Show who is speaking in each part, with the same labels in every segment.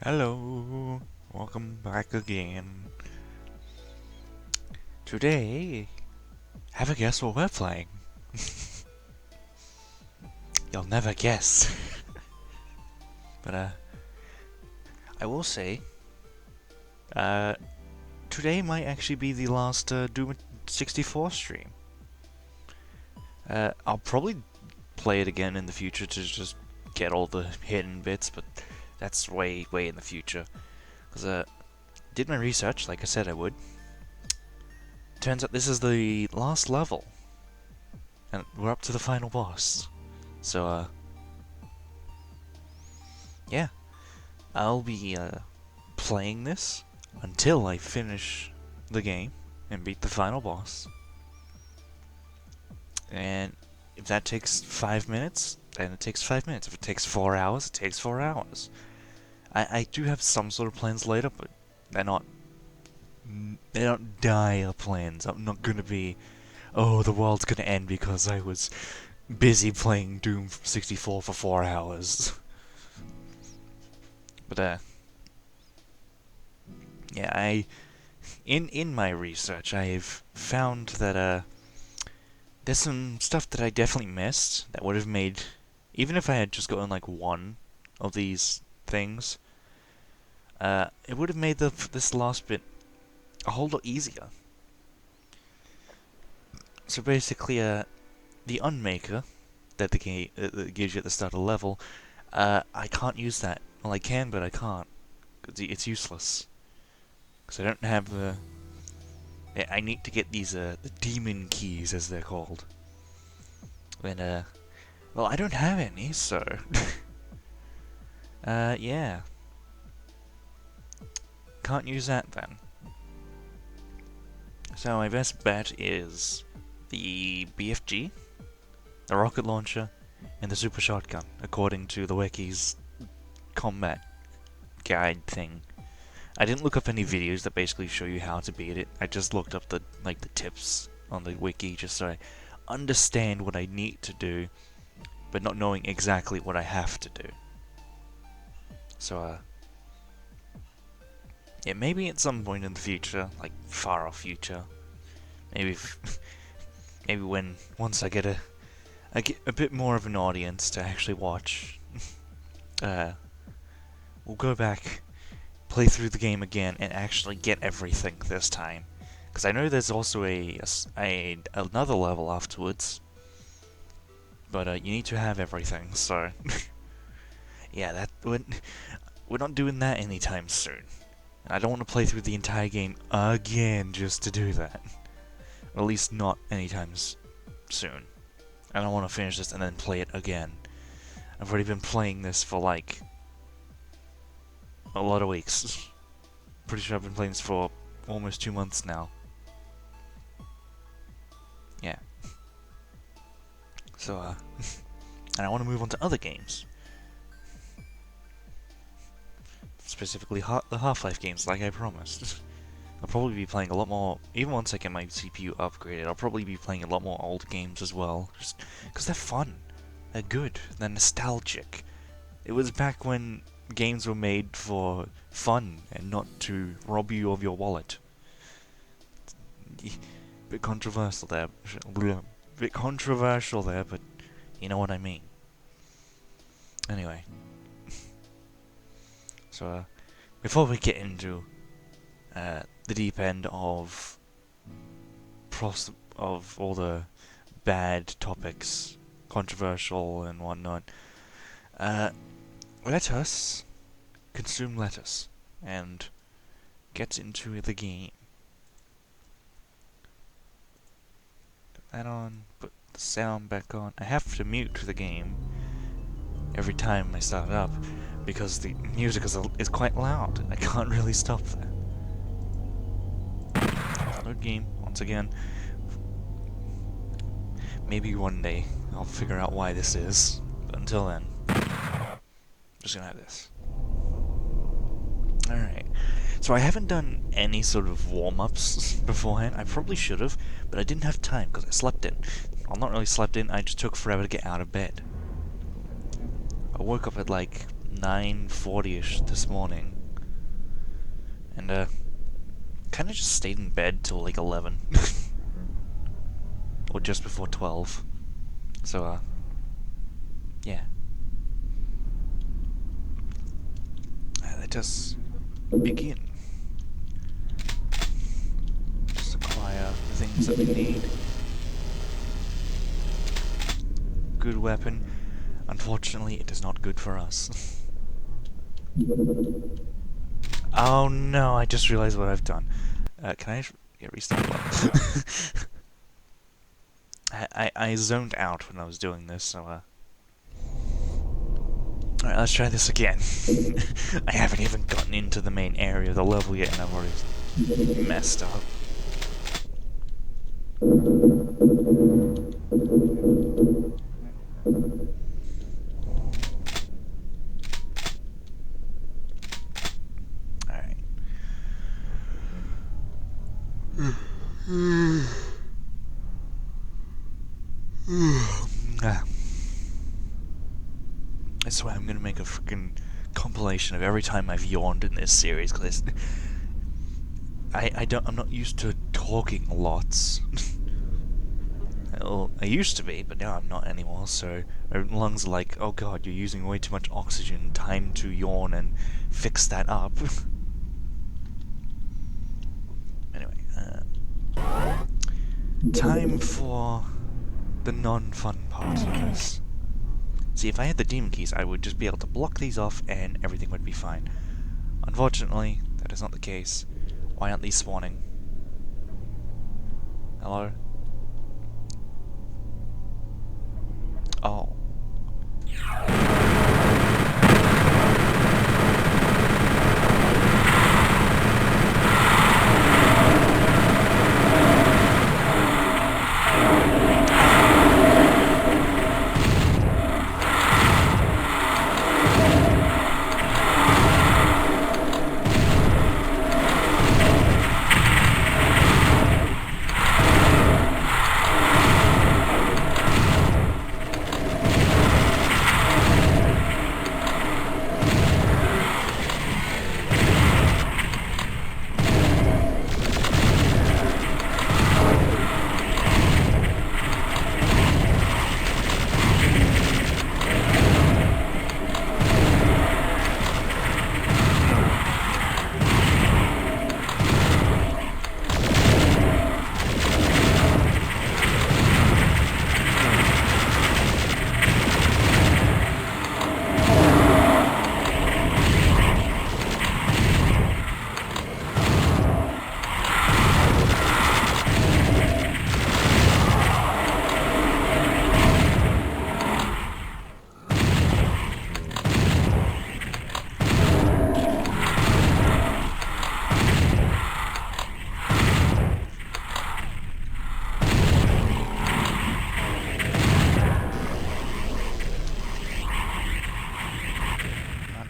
Speaker 1: Hello, welcome back again. Today, have a guess what we're playing? You'll never guess. But I will say, today might actually be the last DOOM64 stream. I'll probably play it again in the future to just get all the hidden bits, but that's way in the future. Because did my research, like I said I would. Turns out this is the last level, and we're up to the final boss. So yeah, I'll be playing this until I finish the game and beat the final boss. And if that takes 5 minutes, then it takes 5 minutes. If it takes 4 hours, it takes 4 hours. I do have some sort of plans later, but they're not they don't dire plans. I'm not gonna be, oh, the world's gonna end because I was busy playing Doom64 for 4 hours. But yeah, in my research, I've found that there's some stuff that I definitely missed that would have made, even if I had just gotten like one of these things, it would have made this last bit a whole lot easier. So basically, the unmaker that the game that gives you at the start of the level, I can't use that. Well, I can, but I can't. It's useless. Because I don't have the... I need to get these, the demon keys, as they're called. And, well, I don't have any, so... yeah. Can't use that, then. So my best bet is the BFG, the rocket launcher, and the super shotgun, according to the wiki's combat guide thing. I didn't look up any videos that basically show you how to beat it. I just looked up the tips on the wiki just so I understand what I need to do, but not knowing exactly what I have to do. So yeah, maybe at some point in the future, like far off future, maybe maybe once I get a bit more of an audience to actually watch, we'll go back, play through the game again, and actually get everything this time. Because I know there's also another level afterwards, but you need to have everything. So yeah, we're not doing that anytime soon. I don't want to play through the entire game again just to do that. Or at least not anytime soon. I don't want to finish this and then play it again. I've already been playing this for like a lot of weeks. Pretty sure I've been playing this for almost 2 months now. Yeah. So, and I want to move on to other games. Specifically, the Half-Life games, like I promised. I'll probably be playing a lot more, even once I get my CPU upgraded, I'll probably be playing a lot more old games as well. Just because they're fun. They're good. They're nostalgic. It was back when games were made for fun and not to rob you of your wallet. Bit controversial there. Bit controversial there, but you know what I mean. Anyway. So, before we get into the deep end of all the bad topics, controversial and whatnot, let us consume lettuce and get into the game. Put that on, put the sound back on. I have to mute the game every time I start it up because the music is quite loud. I can't really stop that. Load game, once again. Maybe one day I'll figure out why this is, but until then, I'm just gonna have this. Alright, so I haven't done any sort of warm-ups beforehand. I probably should have, but I didn't have time because I slept in. Well, not really slept in, I just took forever to get out of bed. I woke up at like 9:40ish this morning, and kind of just stayed in bed till like 11. Or just before 12. So, yeah. Let us begin. Just acquire the things that we need. Good weapon. Unfortunately, it is not good for us. Oh no, I just realized what I've done. Can I get restart button? I zoned out when I was doing this, so alright, let's try this again. I haven't even gotten into the main area of the level yet, and I've already messed up. Alright. Ah. I swear I'm gonna make a freaking compilation of every time I've yawned in this series, because I'm not used to talking lots. Well, I used to be, but now I'm not anymore, so my lungs are like, oh god, you're using way too much oxygen, time to yawn and fix that up. Anyway, time for the non-fun part of this. See, if I had the demon keys, I would just be able to block these off and everything would be fine. Unfortunately, that is not the case. Why aren't these spawning? Hello? Oh.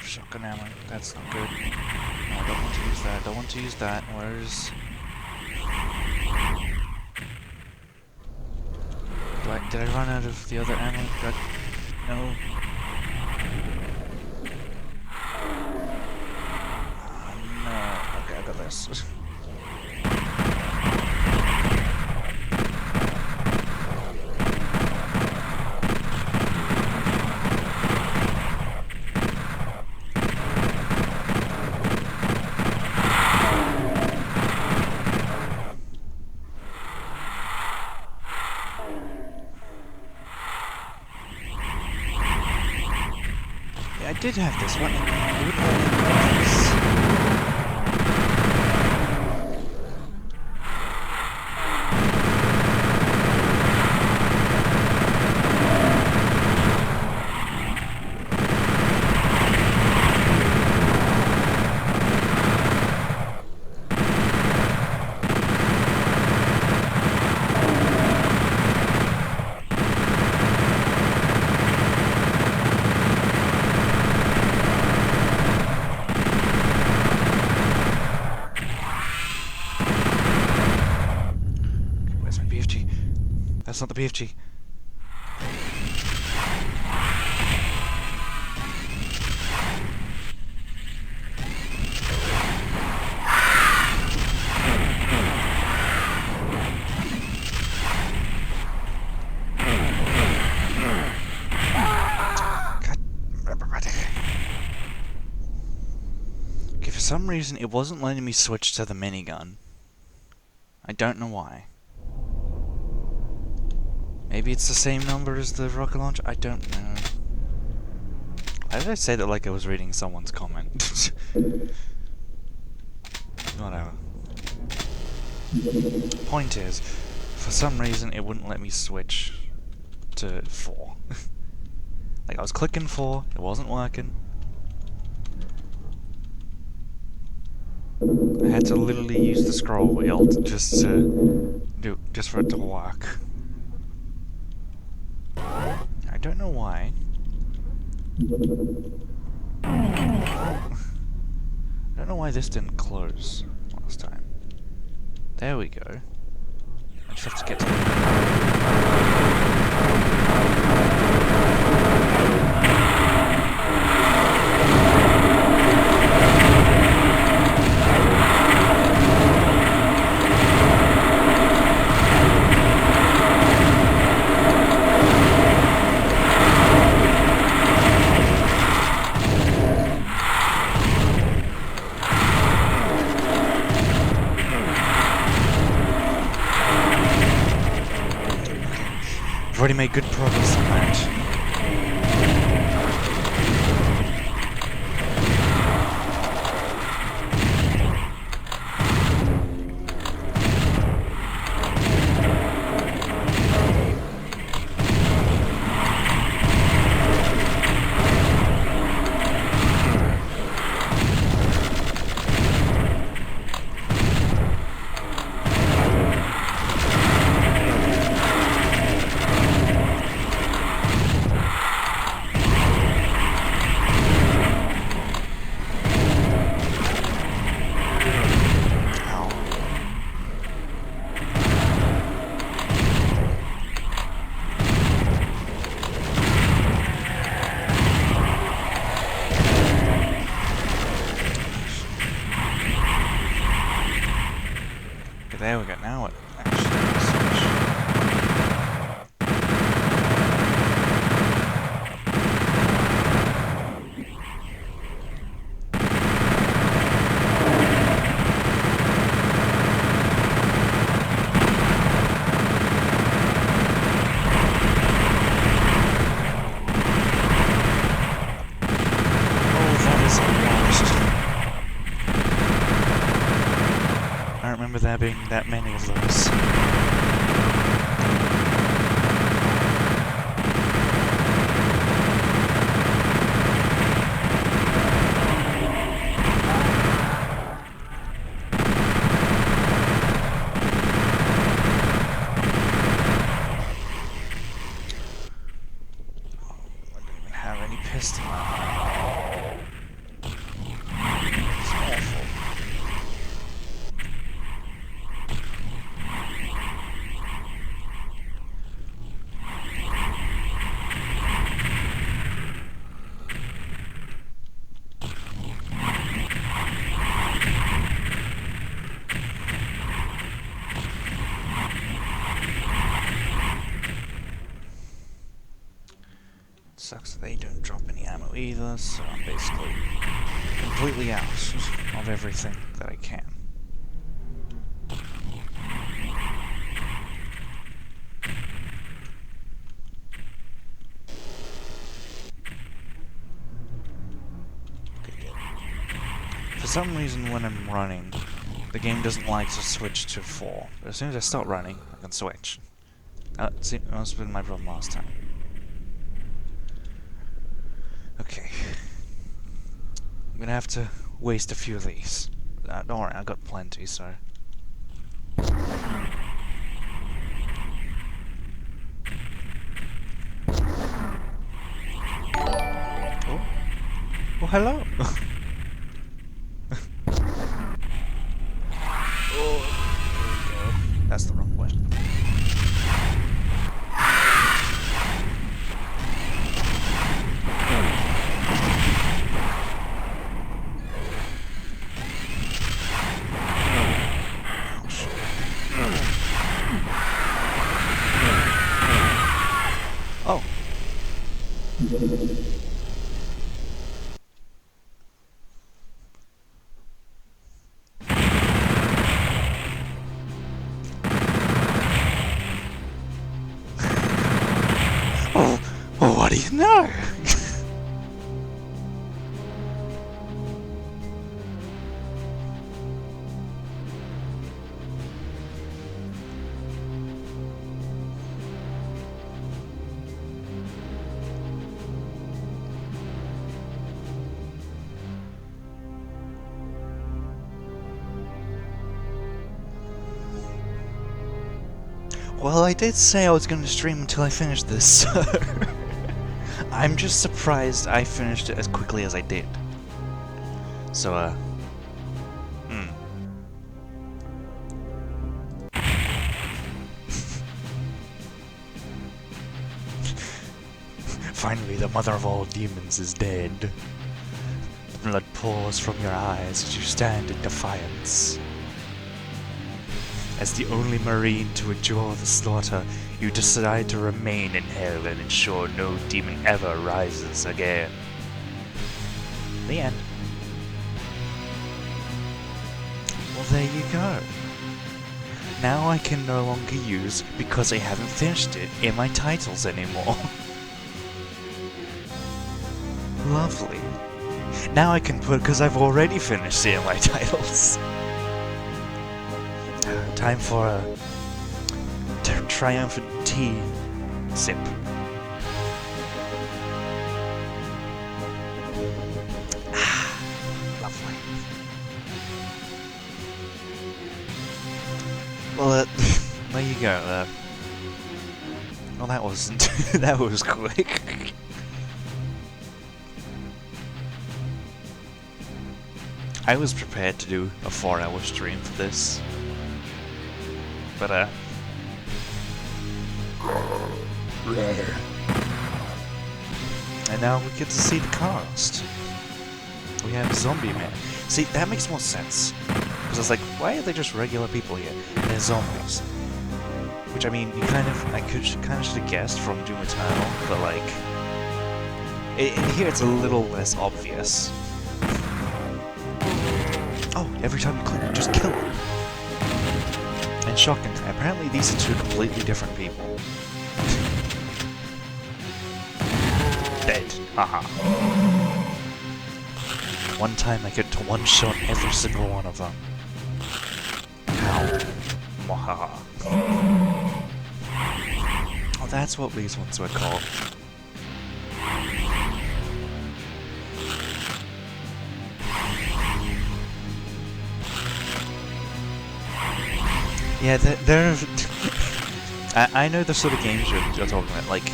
Speaker 1: Shotgun ammo. That's not good. No, I don't want to use that. I don't want to use that. Where's... Did I run out of the other ammo? No. No. Okay, I got this. I did have this one. I wouldn't have this. That's not the BFG. Okay, for some reason it wasn't letting me switch to the minigun. I don't know why. Maybe it's the same number as the rocket launcher? I don't know. Why did I say that like I was reading someone's comment? Whatever. Point is, for some reason it wouldn't let me switch to 4. Like I was clicking 4, it wasn't working. I had to literally use the scroll wheel just for it to work. I don't know why. I don't know why this didn't close last time. There we go. I just have to get to the... I've already made good progress on that. There we go, now it actually switch. Oh, that is almost. I don't remember there being that many of those. I don't even have any pistol ammo. It's awful. Sucks that they don't drop any ammo either, so I'm basically completely out of everything that I can. Okay, good. For some reason when I'm running, the game doesn't like to switch to 4. But as soon as I start running, I can switch. See, that must have been my problem last time. Okay. I'm gonna have to waste a few of these. Don't worry, I've got plenty, so... Oh, oh hello! Oh, there we go. That's the wrong way. Oh. Oh, what do you know? Well, I did say I was going to stream until I finished this, so... I'm just surprised I finished it as quickly as I did. So, Finally, the mother of all demons is dead. Blood pours from your eyes as you stand in defiance. As the only marine to endure the slaughter, you decide to remain in hell and ensure no demon ever rises again. The end. Well, there you go. Now I can no longer use because I haven't finished it in my titles anymore. Lovely. Now I can put because I've already finished it in my titles. Time for a triumphant tea sip. Lovely. Well, there you go. Well, that wasn't. That was quick. I was prepared to do a 4-hour stream for this. But, and now we get to see the cast. We have Zombie Man. See, that makes more sense. Because I was like, why are they just regular people here? They're zombies. Which, I mean, I should have guessed from Doom Eternal, but like... in here it's a little less obvious. Oh, every time you click, you just kill them. And shotgun guy. Apparently these are two completely different people. Dead. Haha. One time I get to one-shot every single one of them. Ow. Mwahaha. Oh, that's what these ones were called. Yeah, they're I know the sort of games you're talking about, like,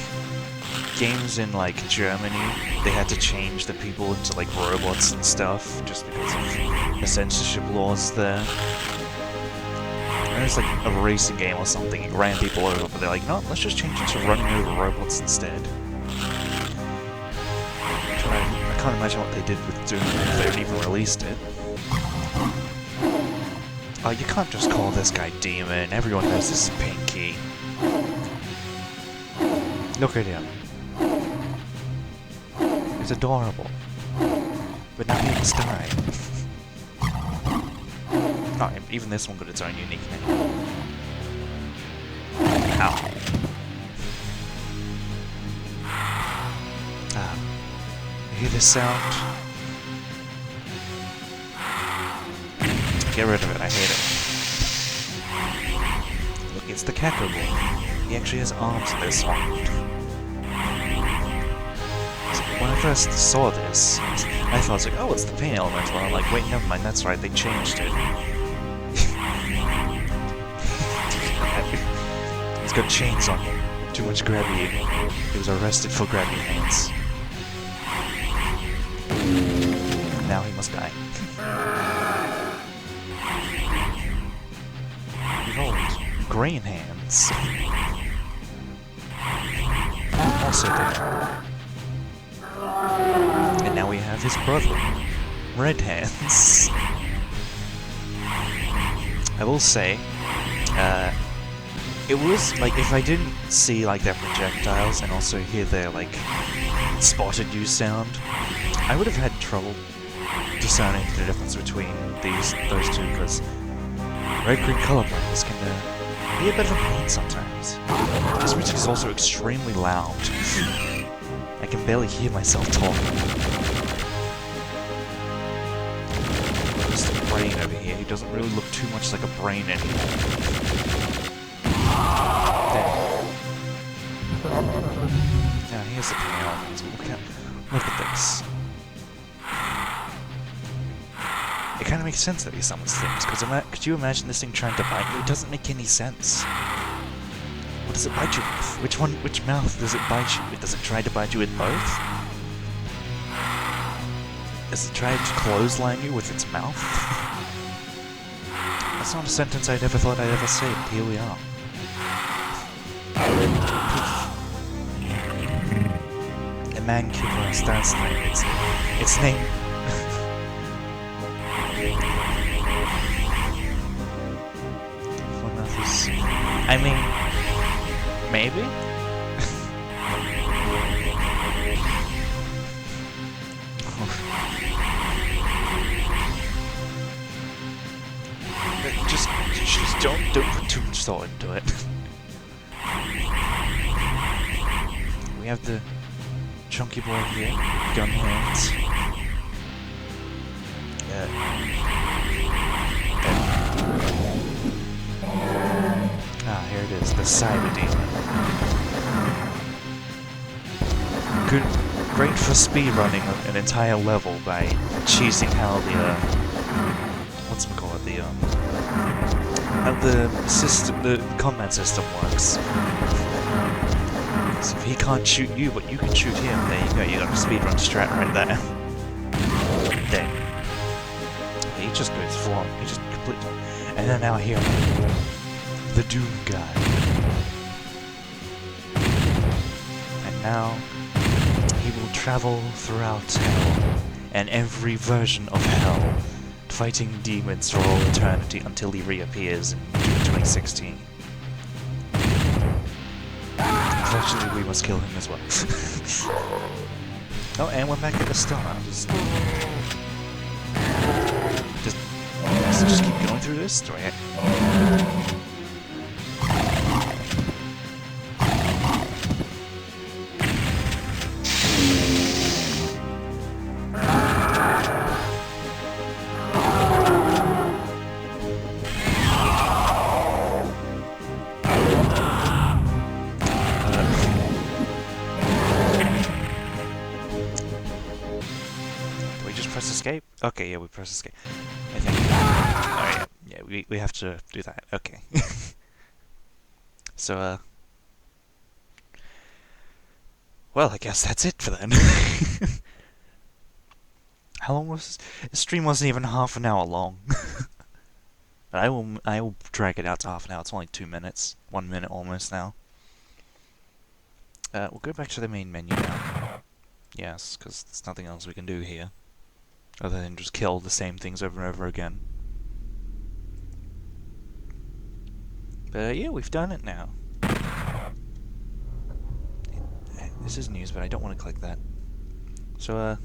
Speaker 1: games in, like, Germany, they had to change the people into, like, robots and stuff, just because of the censorship laws there. And it's like a racing game or something, it ran people over, but they're like, no, let's just change it to running over robots instead. I can't imagine what they did with Doom if they hadn't even released it. Oh, you can't just call this guy Demon. Everyone knows this is Pinky. Look at him. He's adorable. But now he must die. Oh, even this one got its own unique name. Ow. Ah. You hear this sound? Get rid of it, I hate it. Look, it's the Caco Boy. He actually has arms in this one. So when I first saw this, I thought, like, oh, it's the pain elemental. And I'm like, wait, never mind, that's right, they changed it. He's got chains on him. Too much grabby. He was arrested for grabby hands. Now he must die. Behold, green hands. Also dead. And now we have his brother, red hands. I will say, it was, like, if I didn't see, like, their projectiles and also hear their, like, spotted you sound, I would have had trouble discerning the difference between those two, because red-green color blindness can be a bit of a pain sometimes. This music is also extremely loud. I can barely hear myself talking. There's the brain over here. He doesn't really look too much like a brain anymore. There. Now here's the pain. Look at this. It kind of makes sense that he summons things, because could you imagine this thing trying to bite you? It doesn't make any sense. What does it bite you with? Which mouth does it bite you with? Does it try to bite you with both? Does it try to clothesline you with its mouth? That's not a sentence I'd ever thought I'd ever say, but here we are. man-killer stance name. It's named... One others... I mean... Maybe? Just don't put too much thought into it. We have the chunky boy here, gun hands. Here it is, the cyber demon. Great for speedrunning an entire level by cheesing how the whatchamacallit, how the combat system works. So if he can't shoot you, but you can shoot him, there you go, you got a speedrun strat right there. There. He just goes full on, he just completely... And then now here, the Doom guy. And now, he will travel throughout hell, and every version of hell, fighting demons for all eternity until he reappears in Doom 2016. Unfortunately, we must kill him as well. Oh, and we're back at the start. Just keep going through this? Do I... Press escape? Okay, yeah, we press escape. I think. Oh yeah, we have to do that. Okay. So well, I guess that's it for then. How long was this? The stream wasn't even half an hour long. But I will drag it out to half an hour. It's only 2 minutes, 1 minute almost now. We'll go back to the main menu now. Yes, because there's nothing else we can do here. Other than just kill the same things over and over again. But yeah, we've done it now. This is news, but I don't want to click that. So,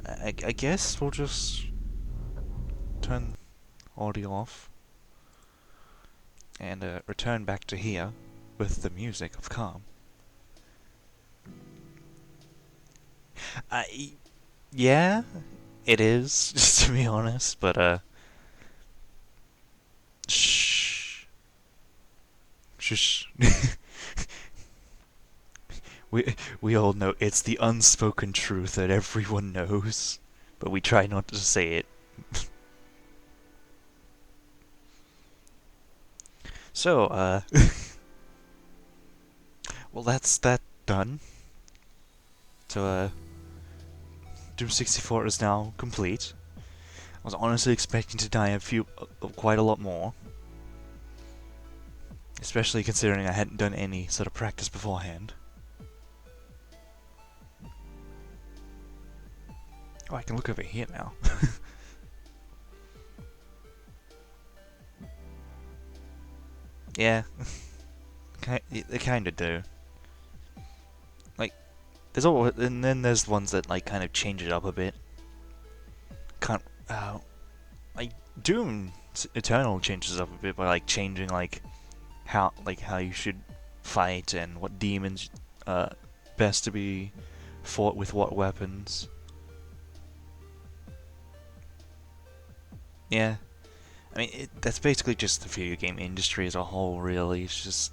Speaker 1: I guess we'll just turn audio off and return back to here with the music of calm. Yeah, it is, just to be honest, but, shh. Shush. We all know it's the unspoken truth that everyone knows, but we try not to say it. So, well, that's that done. So, DOOM64 is now complete. I was honestly expecting to die quite a lot more. Especially considering I hadn't done any sort of practice beforehand. Oh, I can look over here now. Yeah. They kinda do. There's all, and then there's ones that like kind of change it up a bit. Like Doom Eternal changes up a bit by like changing how you should fight and what demons best to be fought with what weapons. Yeah, I mean that's basically just the video game industry as a whole. Really, it's just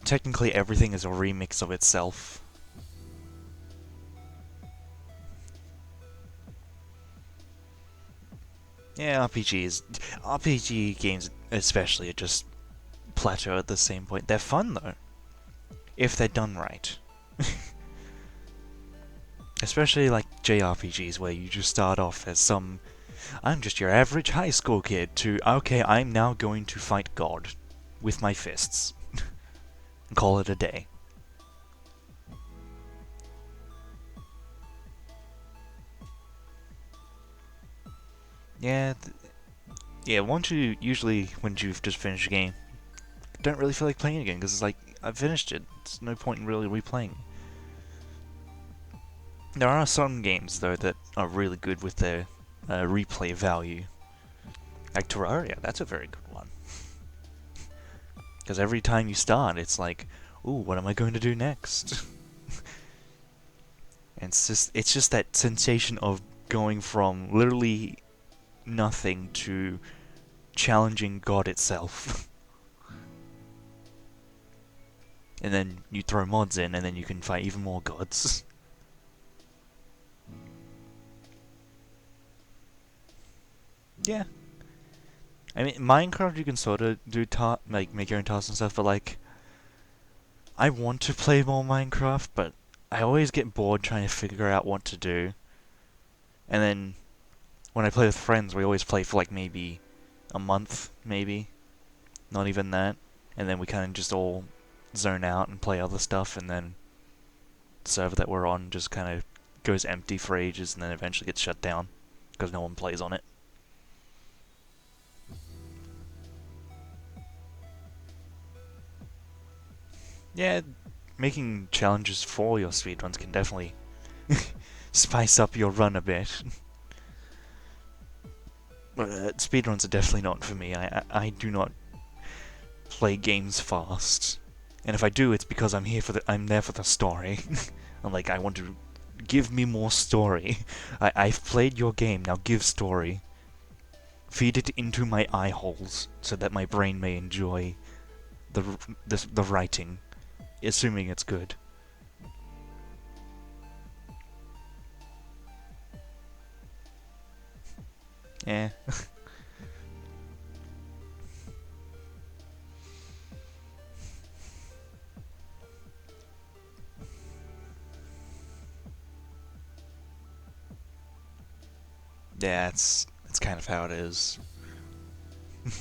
Speaker 1: technically everything is a remix of itself. Yeah, RPG games especially are just plateau at the same point. They're fun though, if they're done right. Especially like JRPGs where you just start off as I'm just your average high school kid to, okay, I'm now going to fight God with my fists. And call it a day. Yeah, yeah. Once you usually when you've just finished a game, don't really feel like playing it again because it's like I've finished it. There's no point in really replaying. There are some games though that are really good with their replay value. Like Terraria, that's a very good one. Because every time you start, it's like, ooh, what am I going to do next? And it's just that sensation of going from literally nothing to challenging God itself. And then you throw mods in, and then you can fight even more gods. Yeah. I mean, Minecraft you can sort of do like make your own tasks and stuff, but like, I want to play more Minecraft, but I always get bored trying to figure out what to do. And then when I play with friends, we always play for like maybe a month, maybe. Not even that. And then we kind of just all zone out and play other stuff, and then the server that we're on just kind of goes empty for ages and then eventually gets shut down because no one plays on it. Yeah, making challenges for your speedruns can definitely spice up your run a bit. But speedruns are definitely not for me. I do not play games fast. And if I do, it's because I'm there for the story. I'm like, I want to give me more story. I've played your game, now give story. Feed it into my eye holes so that my brain may enjoy the writing, assuming it's good. Yeah. Yeah, it's kind of how it is. You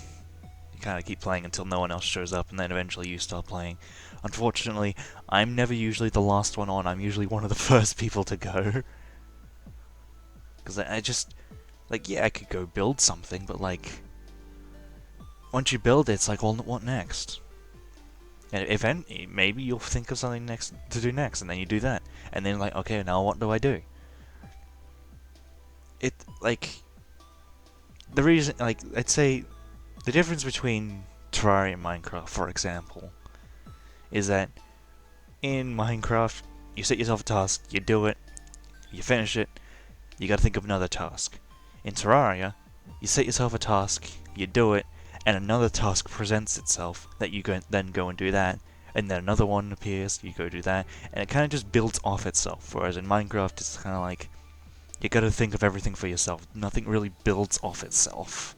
Speaker 1: kind of keep playing until no one else shows up, and then eventually you start playing. Unfortunately, I'm never usually the last one on. I'm usually one of the first people to go. Because I just, like, yeah, I could go build something, but like, once you build it, it's like, well, what next? And maybe you'll think of something next to do next, and then you do that, and then like, okay, now what do I do? It like the reason, like, I'd say the difference between Terraria and Minecraft, for example, is that in Minecraft, you set yourself a task, you do it, you finish it, you gotta think of another task. In Terraria, you set yourself a task, you do it, and another task presents itself that you then go and do that, and then another one appears, you go do that, and it kind of just builds off itself. Whereas in Minecraft, it's kind of like you gotta think of everything for yourself. Nothing really builds off itself.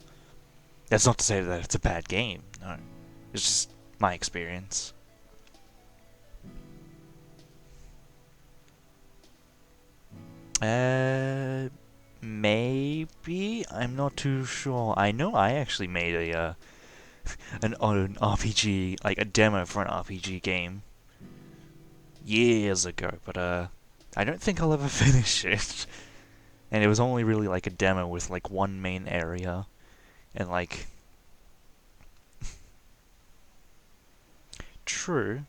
Speaker 1: That's not to say that it's a bad game. No, it's just my experience. Uh, maybe I'm not too sure. I know I actually made an RPG, like a demo for an RPG game years ago, but I don't think I'll ever finish it. And it was only really like a demo with like one main area, and like true.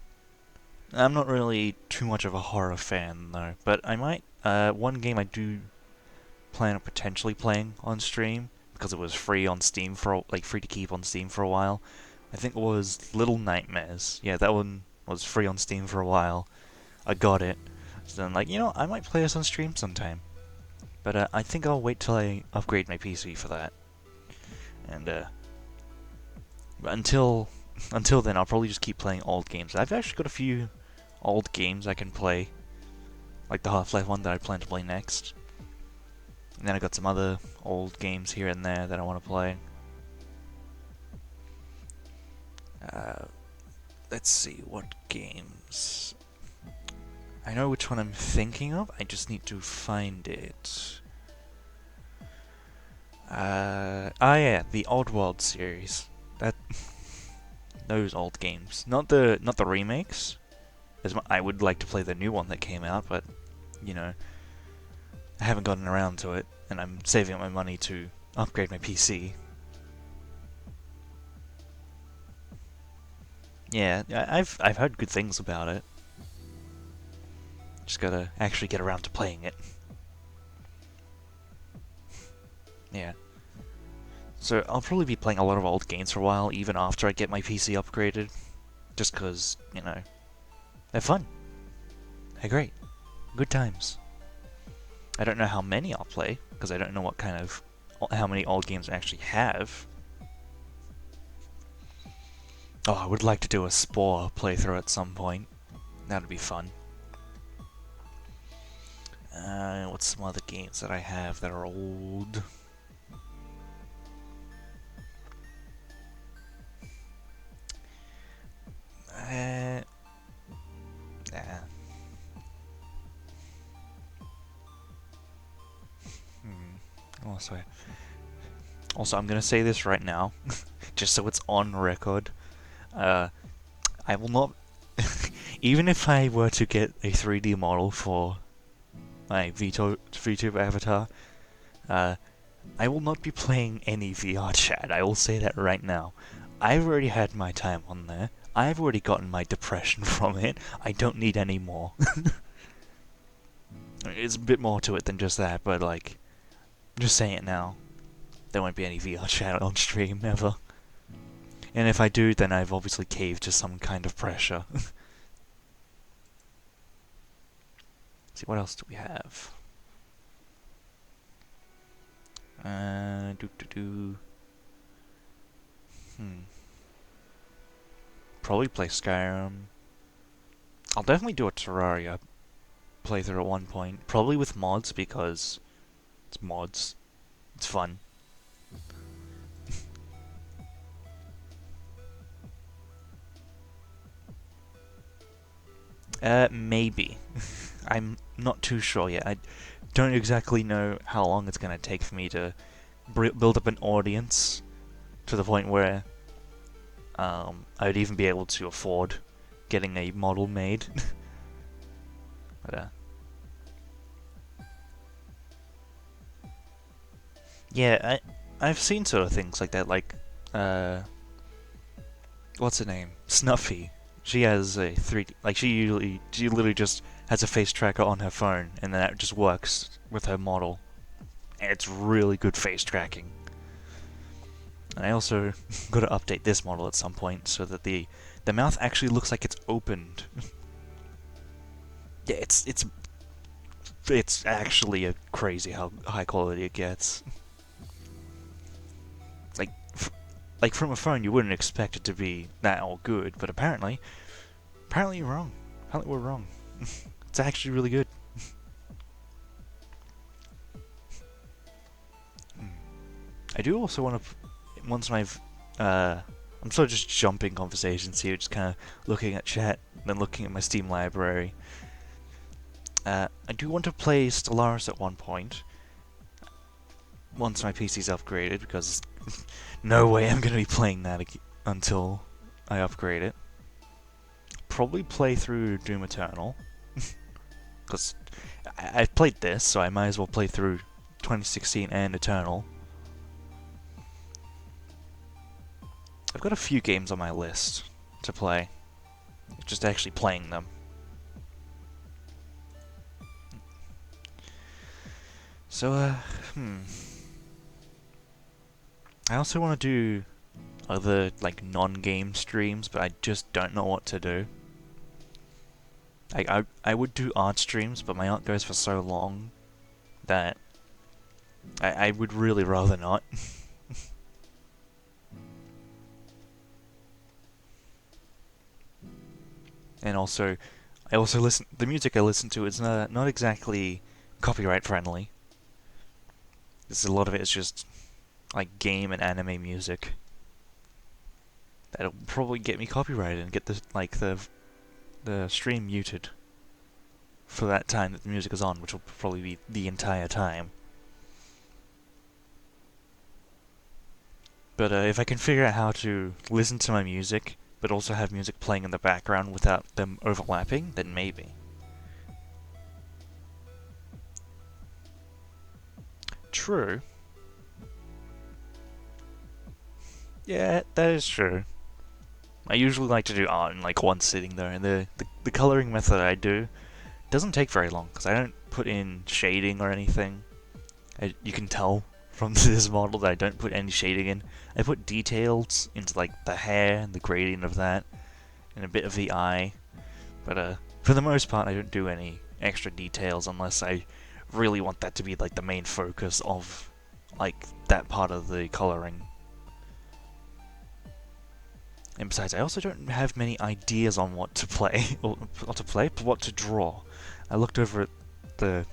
Speaker 1: I'm not really too much of a horror fan though, but I might. One game I do plan on potentially playing on stream because it was free on Steam for like free to keep on Steam for a while. I think it was Little Nightmares. Yeah, that one was free on Steam for a while. I got it. So then, like, I might play this on stream sometime. But I think I'll wait till I upgrade my PC for that. And but until then, I'll probably just keep playing old games. I've actually got a few old games I can play, like the Half-Life one that I plan to play next. And then I got some other old games here and there that I want to play. Uh, let's see, what games? I know which one I'm thinking of, I just need to find it. Yeah, the Oddworld series. That those old games, not the remakes. I would like to play the new one that came out, but I haven't gotten around to it, and I'm saving up my money to upgrade my PC. Yeah, I've heard good things about it. Just gotta actually get around to playing it. Yeah. So I'll probably be playing a lot of old games for a while, even after I get my PC upgraded. Just cause, you know, they're fun. They're great. Good times. I don't know how many I'll play, because I don't know how many old games I actually have. Oh, I would like to do a Spore playthrough at some point. That'd be fun. What's some other games that I have that are old? Nah. Also, I'm gonna say this right now, just so it's on record. I will not, even if I were to get a 3D model for my VTube avatar, I will not be playing any VR chat. I will say that right now. I've already had my time on there. I've already gotten my depression from it. I don't need any more. It's a bit more to it than just that, but like, just saying it now. There won't be any VR chat on stream, ever. And if I do, then I've obviously caved to some kind of pressure. See, what else do we have? Probably play Skyrim. I'll definitely do a Terraria playthrough at one point. Probably with mods, because it's mods. It's fun. Maybe. I'm not too sure yet. I don't exactly know how long it's gonna take for me to build up an audience to the point where I'd even be able to afford getting a model made. But, yeah, I've seen sort of things like that, like, what's her name? Snuffy. She has a 3D, like, she literally just has a face tracker on her phone, and then that just works with her model. And it's really good face tracking. And I also got to update this model at some point so that the mouth actually looks like it's opened. Yeah, it's actually a crazy how high quality it gets. Like from a phone, you wouldn't expect it to be that all good, but apparently you're wrong. Apparently we're wrong. It's actually really good. I do also want to, once I've, I'm sort of just jumping conversations here, just kind of looking at chat, then looking at my Steam library. I do want to play Stellaris at one point, once my PC's upgraded, because no way I'm going to be playing that until I upgrade it. Probably play through Doom Eternal, because I've played this, so I might as well play through 2016 and Eternal. I've got a few games on my list to play, just actually playing them. So, I also want to do other, like, non-game streams, but I just don't know what to do. I would do art streams, but my art goes for so long that I would really rather not. And also, the music I listen to is not exactly copyright friendly. A lot of it is just like game and anime music. That'll probably get me copyrighted and get the stream muted for that time that the music is on, which will probably be the entire time. But if I can figure out how to listen to my music, but also have music playing in the background without them overlapping, then maybe. True. Yeah, that is true. I usually like to do art in like one sitting though, and the coloring method I do doesn't take very long because I don't put in shading or anything. You can tell from this model that I don't put any shading in. I put details into like the hair and the gradient of that, and a bit of the eye. But for the most part, I don't do any extra details unless I really want that to be like the main focus of like that part of the coloring. And besides, I also don't have many ideas on what to play, or but what to draw. I looked over at the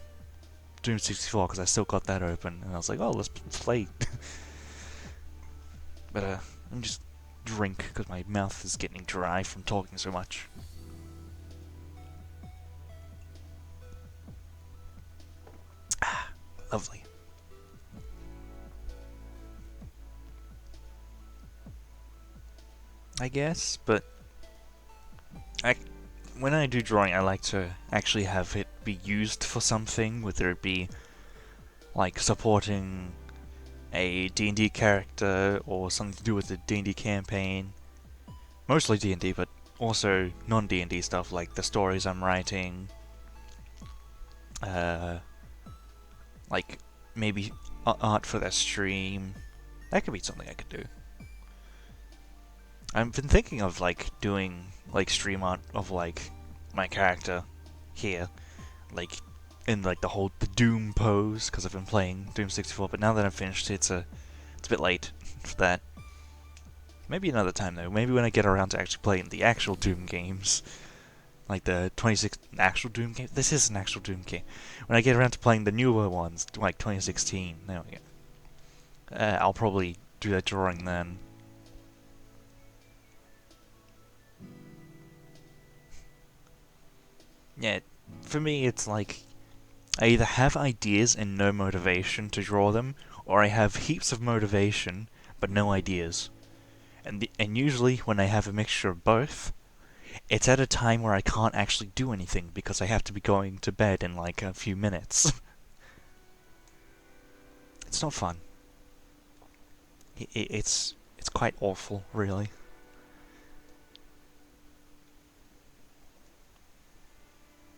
Speaker 1: DOOM64 because I still got that open, and I was like, oh, let's play. But let me just drink because my mouth is getting dry from talking so much. Ah, lovely. I guess, but when I do drawing, I like to actually have it be used for something, whether it be like supporting a D&D character or something to do with the D&D campaign. Mostly D&D, but also non-D&D stuff like the stories I'm writing, uh, like maybe art for their stream. That could be something I could do. I've been thinking of like doing like stream art of like my character here, like in like the Doom pose because I've been playing Doom64. But now that I've finished, it's a bit late for that. Maybe another time though. Maybe when I get around to actually playing the actual Doom games, like the 26 actual Doom game. This is an actual Doom game. When I get around to playing the newer ones, like 2016, there we go. I'll probably do that drawing then. Yeah, for me it's like I either have ideas and no motivation to draw them, or I have heaps of motivation but no ideas. And usually when I have a mixture of both, it's at a time where I can't actually do anything because I have to be going to bed in like a few minutes. It's not fun. It's quite awful, really.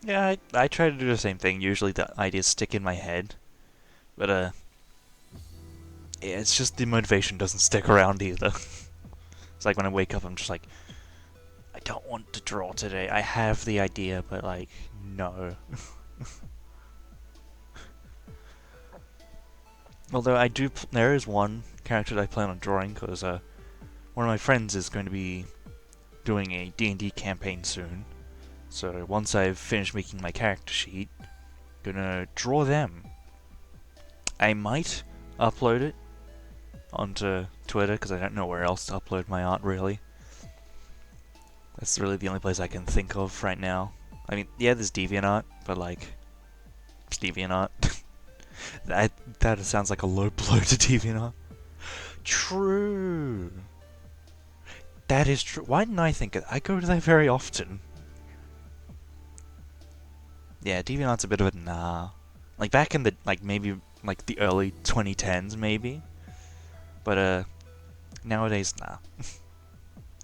Speaker 1: Yeah, I try to do the same thing. Usually the ideas stick in my head, but it's just the motivation doesn't stick around either. It's like when I wake up, I'm just like, I don't want to draw today. I have the idea, but like, no. Although I do, there is one character that I plan on drawing because one of my friends is going to be doing a D&D campaign soon. So once I've finished making my character sheet, gonna draw them. I might upload it onto Twitter because I don't know where else to upload my art really. That's really the only place I can think of right now. I mean, yeah, there's DeviantArt, but like, it's DeviantArt. that sounds like a low blow to DeviantArt. True. That is true. Why didn't I think of that? I go to that very often. Yeah, DeviantArt's a bit of a nah. Like back in the maybe like the early 2010s maybe. But nowadays nah.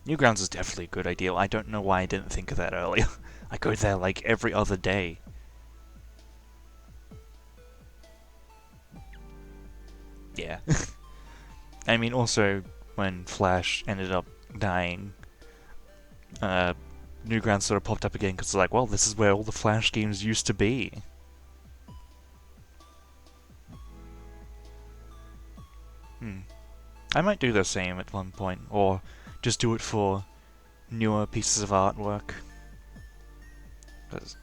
Speaker 1: Newgrounds is definitely a good idea. I don't know why I didn't think of that earlier. I go there like every other day. Yeah. I mean also when Flash ended up dying, Newgrounds sort of popped up again because it's like, well, this is where all the Flash games used to be. I might do the same at one point, or just do it for newer pieces of artwork. Because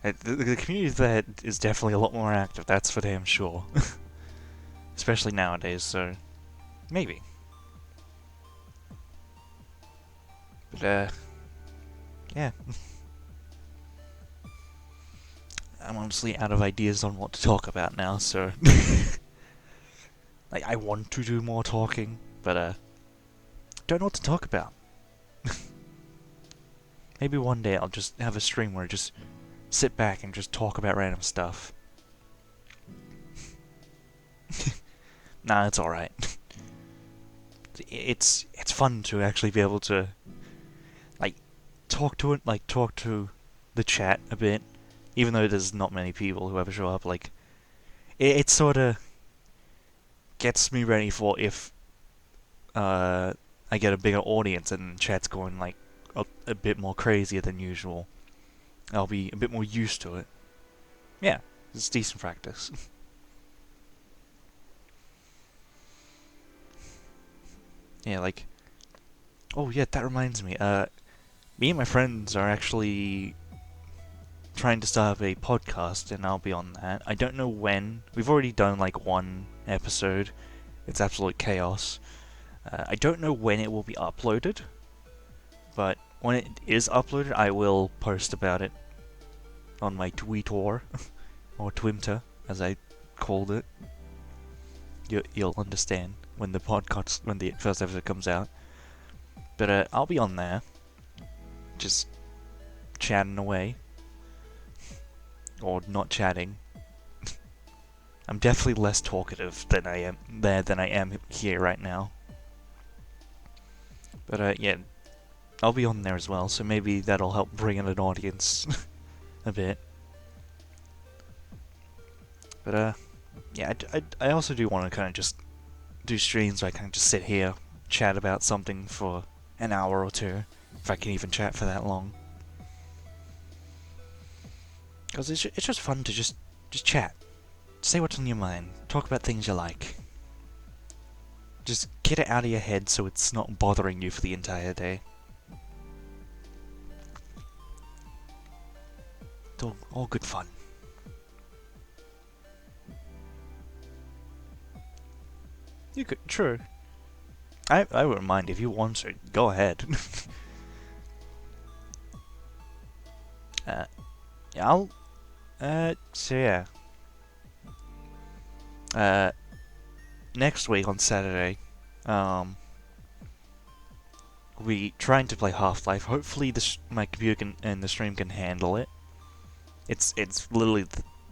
Speaker 1: the community there is definitely a lot more active, that's for damn sure. Especially nowadays, so maybe. But, yeah. I'm honestly out of ideas on what to talk about now, so... like, I want to do more talking, but, don't know what to talk about. Maybe one day I'll just have a stream where I just sit back and just talk about random stuff. Nah, it's alright. it's fun to actually be able to like talk to the chat a bit, even though there's not many people who ever show up. Like it sort of gets me ready for if I get a bigger audience and chat's going like a bit more crazier than usual. I'll be a bit more used to it. Yeah, it's decent practice. Yeah, like, oh yeah, that reminds me. Me and my friends are actually trying to start up a podcast, and I'll be on that. I don't know when. We've already done like one episode. It's absolute chaos. I don't know when it will be uploaded, but when it is uploaded, I will post about it on my Twitter, or Twimter, as I called it. You'll understand when the first episode comes out. But I'll be on there, just chatting away, or not chatting. I'm definitely less talkative than I am here right now. But yeah, I'll be on there as well, so maybe that'll help bring in an audience a bit. But yeah, I also do want to kind of just do streams where I kind of just sit here, chat about something for an hour or two, if I can even chat for that long. Because it's just fun to just chat. Say what's on your mind. Talk about things you like. Just get it out of your head so it's not bothering you for the entire day. It's all good fun. You could, true. I wouldn't mind if you want to. Go ahead. Yeah, I'll. So yeah. Next week on Saturday, we trying to play Half-Life. Hopefully, my computer and the stream can handle it. It's literally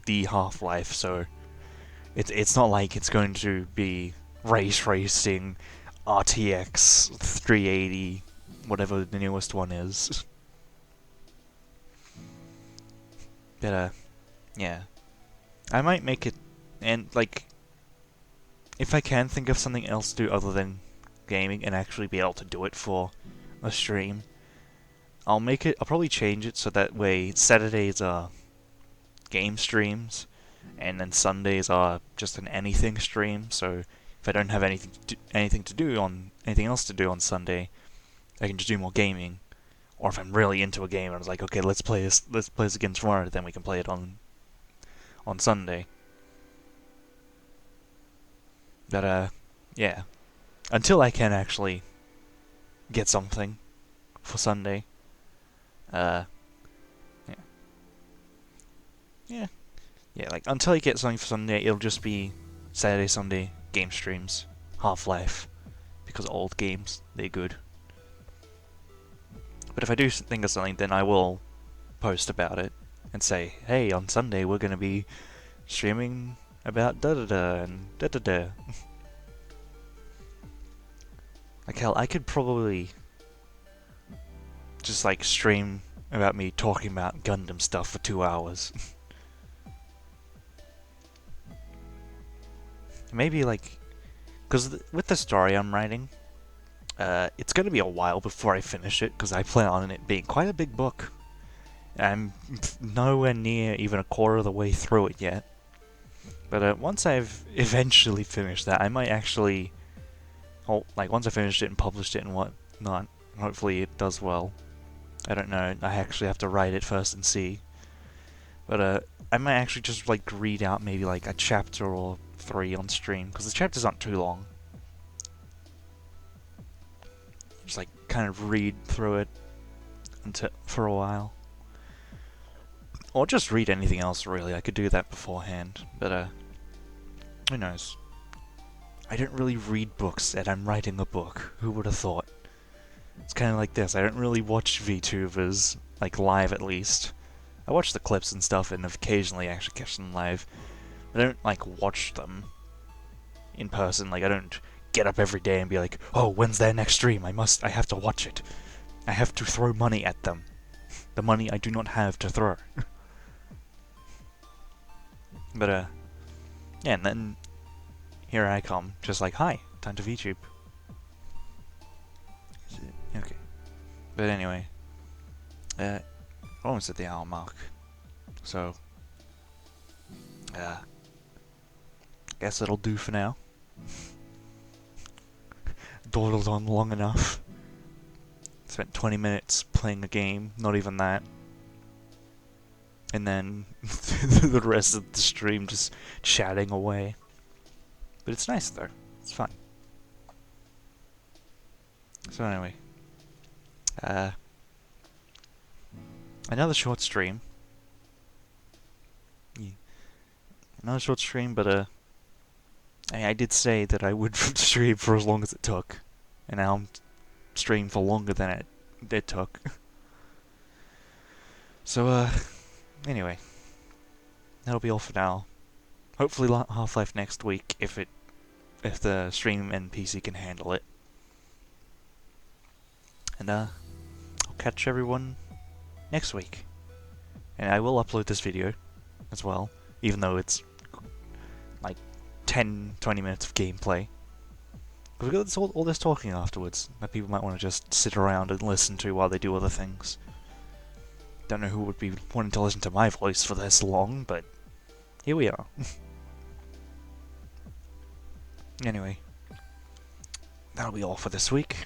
Speaker 1: the Half-Life, so it's not like it's going to be racing, RTX 380, whatever the newest one is. But yeah, I might make it, and like, if I can think of something else to do other than gaming and actually be able to do it for a stream, I'll probably change it so that way Saturdays are game streams, and then Sundays are just an anything stream. So if I don't have anything else to do on Sunday, I can just do more gaming. Or if I'm really into a game and I was like, okay, let's play this again tomorrow, then we can play it on Sunday. But yeah, until I can actually get something for Sunday, yeah, like until I get something for Sunday, it'll just be Saturday, Sunday game streams, Half-Life, because old games, they're good. But if I do think of something, then I will post about it and say, hey, on Sunday we're going to be streaming about da-da-da and da-da-da. Like, hell, I could probably just, like, stream about me talking about Gundam stuff for 2 hours. Maybe, like, because with the story I'm writing, it's going to be a while before I finish it, because I plan on it being quite a big book. I'm nowhere near even a quarter of the way through it yet. But once I've eventually finished that, I might actually... like, once I finished it and published it and whatnot, hopefully it does well. I don't know, I actually have to write it first and see. But I might actually just, like, read out maybe, like, a chapter or 3 on stream, because the chapters aren't too long. Just, like, kind of read through it for a while. Or just read anything else, really. I could do that beforehand, but who knows? I don't really read books, and I'm writing a book. Who would have thought? It's kind of like this. I don't really watch VTubers, like live at least. I watch the clips and stuff, and occasionally actually catch them live. I don't like watch them in person. Like I don't get up every day and be like, oh, when's their next stream? I have to watch it. I have to throw money at them. The money I do not have to throw. But, yeah, and then here I come, just like, hi, time to VTube. Okay. But anyway, almost at the hour mark. So, guess it'll do for now. Dawdled on long enough. Spent 20 minutes playing a game, not even that. And then the rest of the stream just chatting away. But it's nice though. It's fun. So anyway. Another short stream. Yeah. Another short stream, but I did say that I would stream for as long as it took. And now I'm streaming for longer than it took. So, anyway. That'll be all for now. Hopefully Half-Life next week, if the stream and PC can handle it. And, I'll catch everyone next week. And I will upload this video as well, even though it's like 10-20 minutes of gameplay. We've got all this talking afterwards that people might want to just sit around and listen to while they do other things. Don't know who would be wanting to listen to my voice for this long, but here we are. Anyway, that'll be all for this week.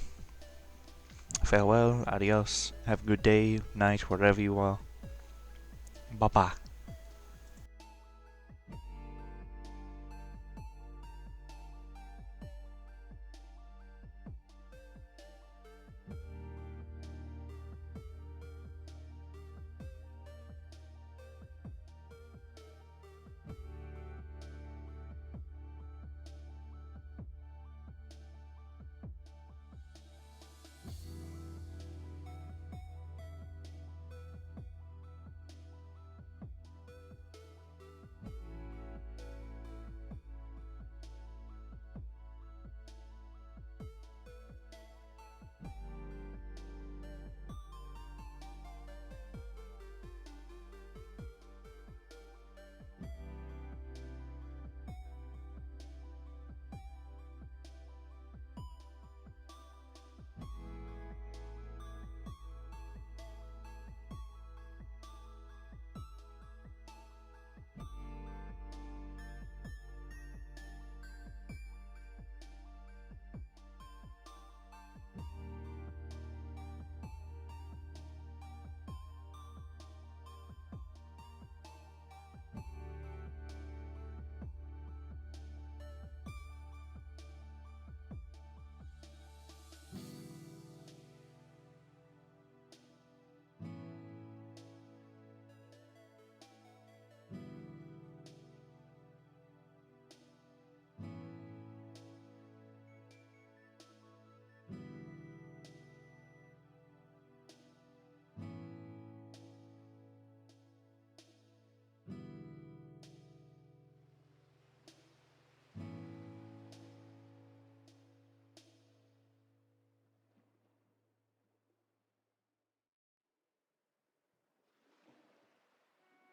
Speaker 1: Farewell, adios, have a good day, night, wherever you are. Bye-bye.